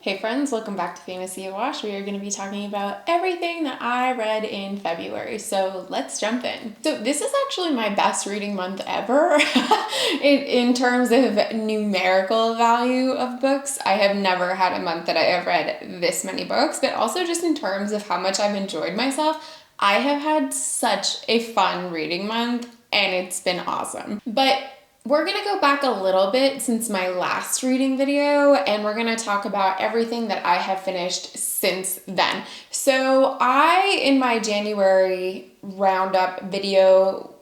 Hey friends, welcome back to Fantasy Awash. We are going to be talking about everything that I read in February. So let's jump in. So this is actually my best reading month ever in terms of numerical value of books. I have never had a month that I have read this many books, but also just in terms of how much I've enjoyed myself. I have had such a fun reading month and it's been awesome. But we're going to go back a little bit since my last reading video, and we're going to talk about everything that I have finished since then. So in my January roundup video,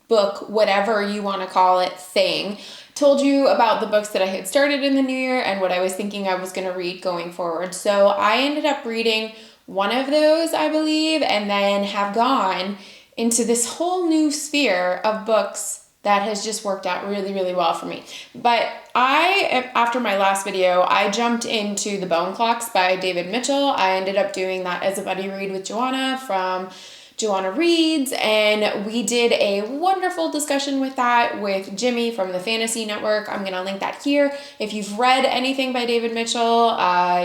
book, whatever you want to call it, thing, told you about the books that I had started in the new year and what I was thinking I was going to read going forward. So I ended up reading one of those, I believe, and then have gone into this whole new sphere of books that has just worked out really, really well for me. But after my last video, I jumped into The Bone Clocks by David Mitchell. I ended up doing that as a buddy read with Joanna from Joanna Reads, and we did a wonderful discussion with that with Jimmy from the Fantasy Network. I'm going to link that here. If you've read anything by David Mitchell,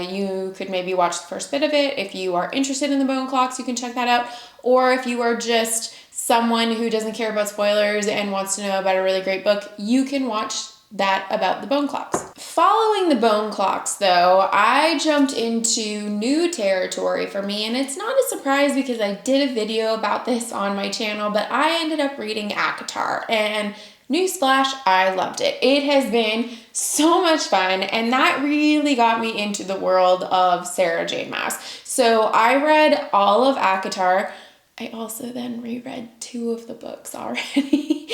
you could maybe watch the first bit of it. If you are interested in The Bone Clocks, you can check that out. Or if you are just someone who doesn't care about spoilers and wants to know about a really great book, you can watch that about the Bone Clocks. Following the Bone Clocks, though, I jumped into new territory for me, and it's not a surprise because I did a video about this on my channel, but I ended up reading ACOTAR, and newsflash, I loved it. It has been so much fun, and that really got me into the world of Sarah J. Maas. So I read all of ACOTAR. I also then reread 2 of the books already.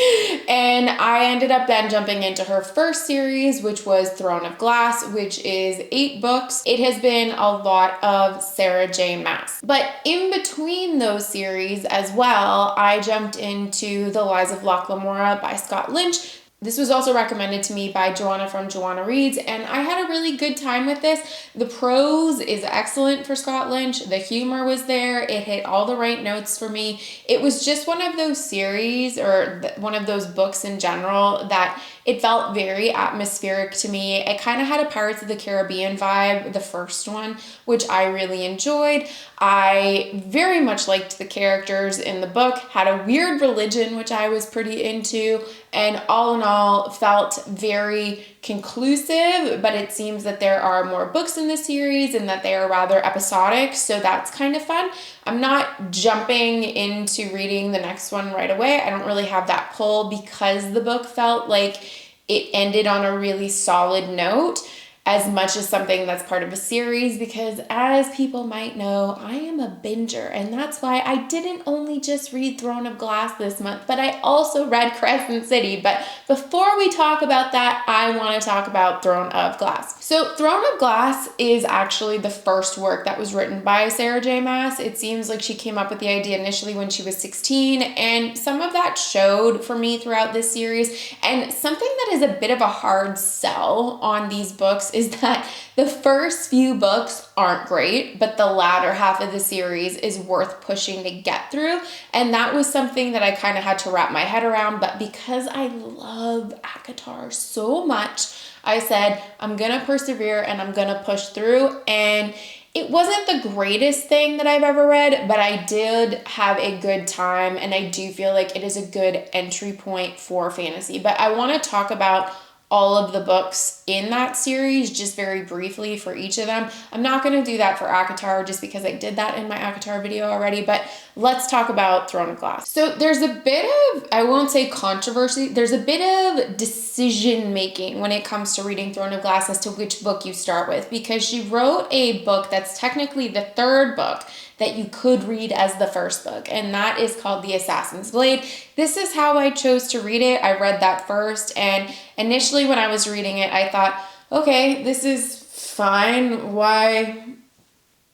And I ended up then jumping into her first series, which was Throne of Glass, which is 8 books. It has been a lot of Sarah J. Maas. But in between those series as well, I jumped into The Lies of Locke Lamora by Scott Lynch. This was also recommended to me by Joanna from Joanna Reads, and I had a really good time with this. The prose is excellent for Scott Lynch. The humor was there. It hit all the right notes for me. It was just one of those series, or one of those books in general, that it felt very atmospheric to me. It kind of had a Pirates of the Caribbean vibe, the first one, which I really enjoyed. I very much liked the characters in the book, had a weird religion, which I was pretty into, and all in all felt very conclusive, but it seems that there are more books in the series and that they are rather episodic, so that's kind of fun. I'm not jumping into reading the next one right away. I don't really have that pull because the book felt like it ended on a really solid note, as much as something that's part of a series, because as people might know, I am a binger, and that's why I didn't only just read Throne of Glass this month, but I also read Crescent City. But before we talk about that, I want to talk about Throne of Glass. So Throne of Glass is actually the first work that was written by Sarah J. Maas. It seems like she came up with the idea initially when she was 16, and some of that showed for me throughout this series. And something that is a bit of a hard sell on these books is that the first few books aren't great, but the latter half of the series is worth pushing to get through. And that was something that I kind of had to wrap my head around. But because I love ACOTAR so much, I said, I'm going to persevere and I'm going to push through. And it wasn't the greatest thing that I've ever read, but I did have a good time. And I do feel like it is a good entry point for fantasy. But I want to talk about all of the books in that series just very briefly for each of them. I'm not going to do that for ACOTAR just because I did that in my ACOTAR video already, but let's talk about Throne of Glass. So there's a bit of, I won't say controversy, there's a bit of decision making when it comes to reading Throne of Glass as to which book you start with, because she wrote a book that's technically the 3rd book that you could read as the first book, and that is called The Assassin's Blade. This is how I chose to read it. I read that first, and initially when I was reading it, I thought, okay, this is fine. Why?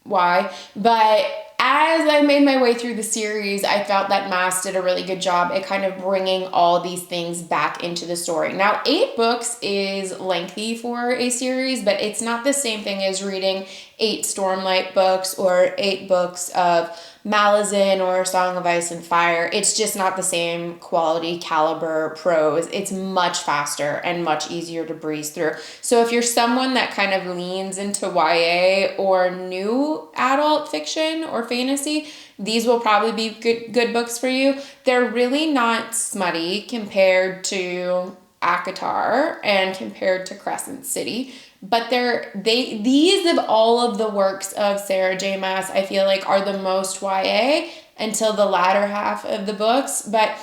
But as I made my way through the series, I felt that Mass did a really good job at kind of bringing all these things back into the story. Now, 8 books is lengthy for a series, but it's not the same thing as reading 8 Stormlight books or 8 books of Malazan or Song of Ice and Fire. It's just not the same quality caliber prose. It's much faster and much easier to breeze through. So if you're someone that kind of leans into YA or new adult fiction or fantasy, these will probably be good books for you. They're really not smutty compared to ACOTAR and compared to Crescent City. But these of all of the works of Sarah J. Maas, I feel like are the most YA until the latter half of the books. But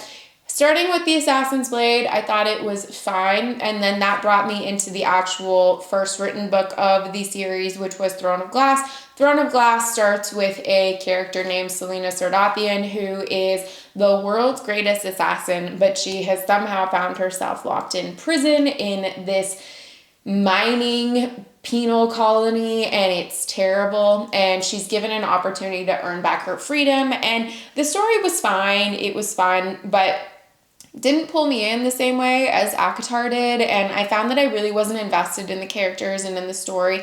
starting with The Assassin's Blade, I thought it was fine. And then that brought me into the actual first written book of the series, which was Throne of Glass. Throne of Glass starts with a character named Selena Sardathian, who is the world's greatest assassin, but she has somehow found herself locked in prison in this mining penal colony, and it's terrible, and she's given an opportunity to earn back her freedom. And the story was fine, it was fun, but didn't pull me in the same way as ACOTAR did, and I found that I really wasn't invested in the characters and in the story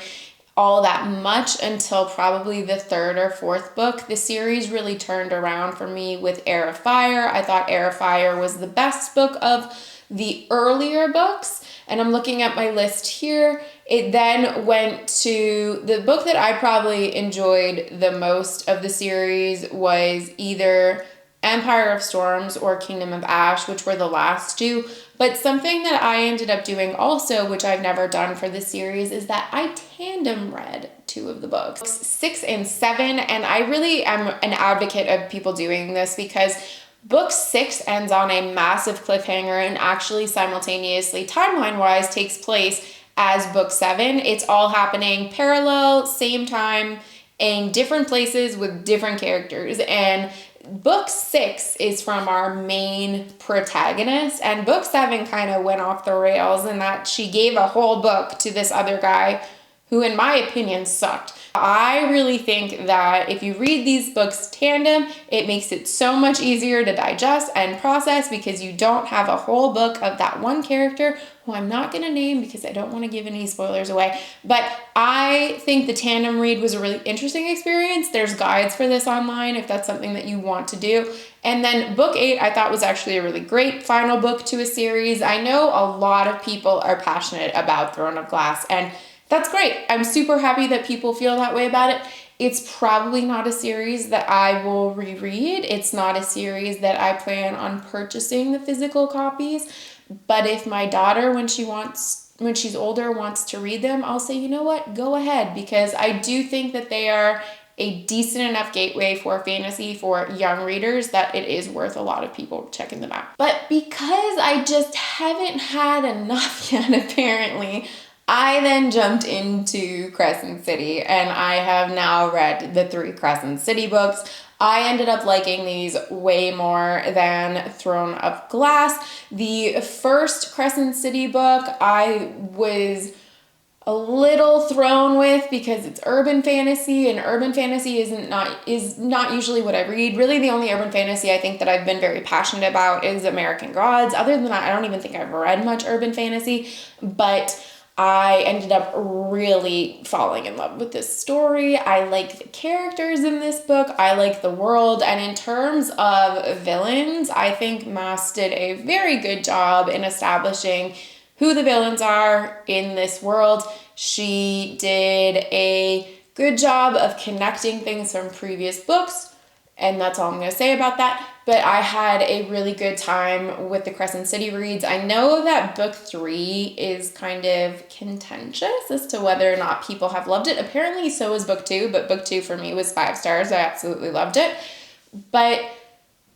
all that much until probably the 3rd or 4th book. The series really turned around for me with Heir of Fire. I thought Heir of Fire was the best book of the earlier books, and I'm looking at my list here. It then went to the book that I probably enjoyed the most of the series was either Empire of Storms or Kingdom of Ash, which were the last 2. But something that I ended up doing also, which I've never done for this series, is that I tandem read 2 of the books, 6 and 7, and I really am an advocate of people doing this because book 6 ends on a massive cliffhanger and actually simultaneously, timeline-wise, takes place as book 7. It's all happening parallel, same time, in different places with different characters. And book 6 is from our main protagonist, and book 7 kind of went off the rails in that she gave a whole book to this other guy who, in my opinion, sucked. I really think that if you read these books tandem, it makes it so much easier to digest and process because you don't have a whole book of that one character who I'm not going to name because I don't want to give any spoilers away. But I think the tandem read was a really interesting experience. There's guides for this online if that's something that you want to do. And then book 8 I thought was actually a really great final book to a series. I know a lot of people are passionate about Throne of Glass, and that's great. I'm super happy that people feel that way about it. It's probably not a series that I will reread. It's not a series that I plan on purchasing the physical copies. But if my daughter, when she's older, wants to read them, I'll say, you know what, go ahead, because I do think that they are a decent enough gateway for fantasy for young readers that it is worth a lot of people checking them out. But because I just haven't had enough yet, apparently, I then jumped into Crescent City, and I have now read the 3 Crescent City books. I ended up liking these way more than Throne of Glass. The first Crescent City book I was a little thrown with because it's urban fantasy, and urban fantasy is not usually what I read. Really, the only urban fantasy I think that I've been very passionate about is American Gods. Other than that, I don't even think I've read much urban fantasy, but I ended up really falling in love with this story. I like the characters in this book. I like the world. And in terms of villains, I think Maas did a very good job in establishing who the villains are in this world. She did a good job of connecting things from previous books, and that's all I'm going to say about that. But I had a really good time with the Crescent City reads. I know that book 3 is kind of contentious as to whether or not people have loved it. Apparently so is book 2, but book 2 for me was 5 stars. I absolutely loved it. But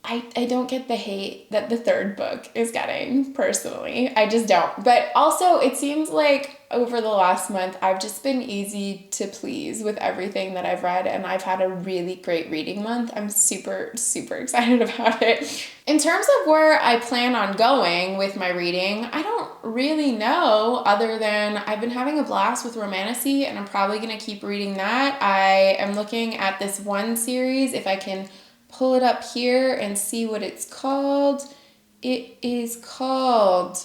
I don't get the hate that the 3rd book is getting, personally. I just don't. But also, it seems like over the last month, I've just been easy to please with everything that I've read, and I've had a really great reading month. I'm super, super excited about it. In terms of where I plan on going with my reading, I don't really know other than I've been having a blast with Romantasy, and I'm probably going to keep reading that. I am looking at this one series, if I can pull it up here and see what it's called. It is called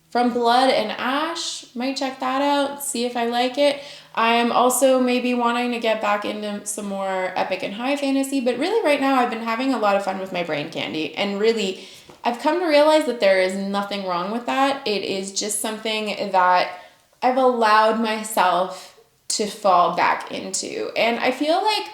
From Blood and Ash. Might check that out, see if I like it. I am also maybe wanting to get back into some more epic and high fantasy, but really right now I've been having a lot of fun with my brain candy, and really I've come to realize that there is nothing wrong with that. It is just something that I've allowed myself to fall back into. And I feel like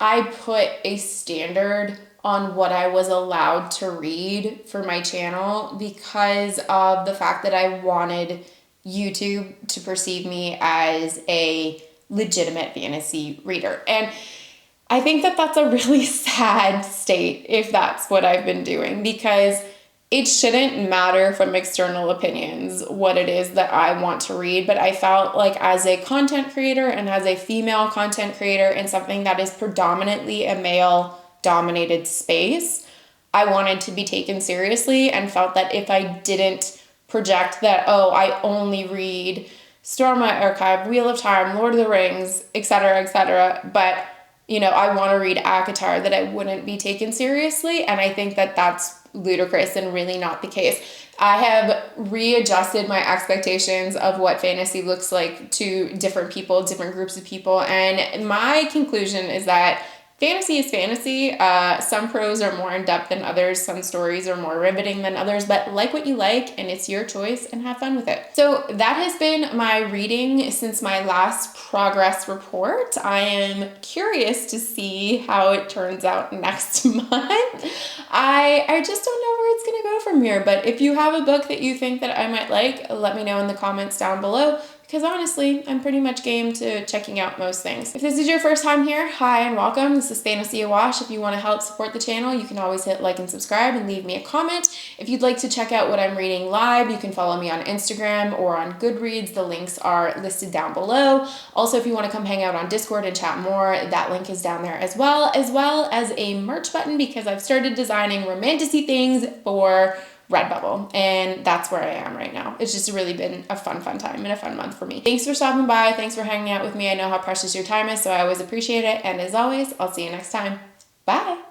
I put a standard on what I was allowed to read for my channel because of the fact that I wanted YouTube to perceive me as a legitimate fantasy reader. And I think that that's a really sad state if that's what I've been doing, because it shouldn't matter from external opinions what it is that I want to read. But I felt like as a content creator and as a female content creator in something that is predominantly a male dominated space, I wanted to be taken seriously, and felt that if I didn't project that, oh, I only read Stormlight Archive, Wheel of Time, Lord of the Rings, etc., but I want to read ACOTAR, that I wouldn't be taken seriously. And I think that that's ludicrous and really not the case. I have readjusted my expectations of what fantasy looks like to different people, different groups of people. And my conclusion is that fantasy is fantasy. Some prose are more in depth than others. Some stories are more riveting than others, but like what you like, and it's your choice, and have fun with it. So that has been my reading since my last progress report. I am curious to see how it turns out next month. I just don't know where it's going to go from here, but if you have a book that you think that I might like, let me know in the comments down below. Because honestly, I'm pretty much game to checking out most things. If this is your first time here, hi and welcome. This is Fantasy Awash. If you want to help support the channel, you can always hit like and subscribe and leave me a comment. If you'd like to check out what I'm reading live, you can follow me on Instagram or on Goodreads. The links are listed down below. Also, if you want to come hang out on Discord and chat more, that link is down there as well as a merch button, because I've started designing romantasy things for Redbubble, and that's where I am right now. It's just really been a fun time and a fun month for me. Thanks for stopping by. Thanks for hanging out with me. I know how precious your time is, so I always appreciate it. And as always, I'll see you next time. Bye.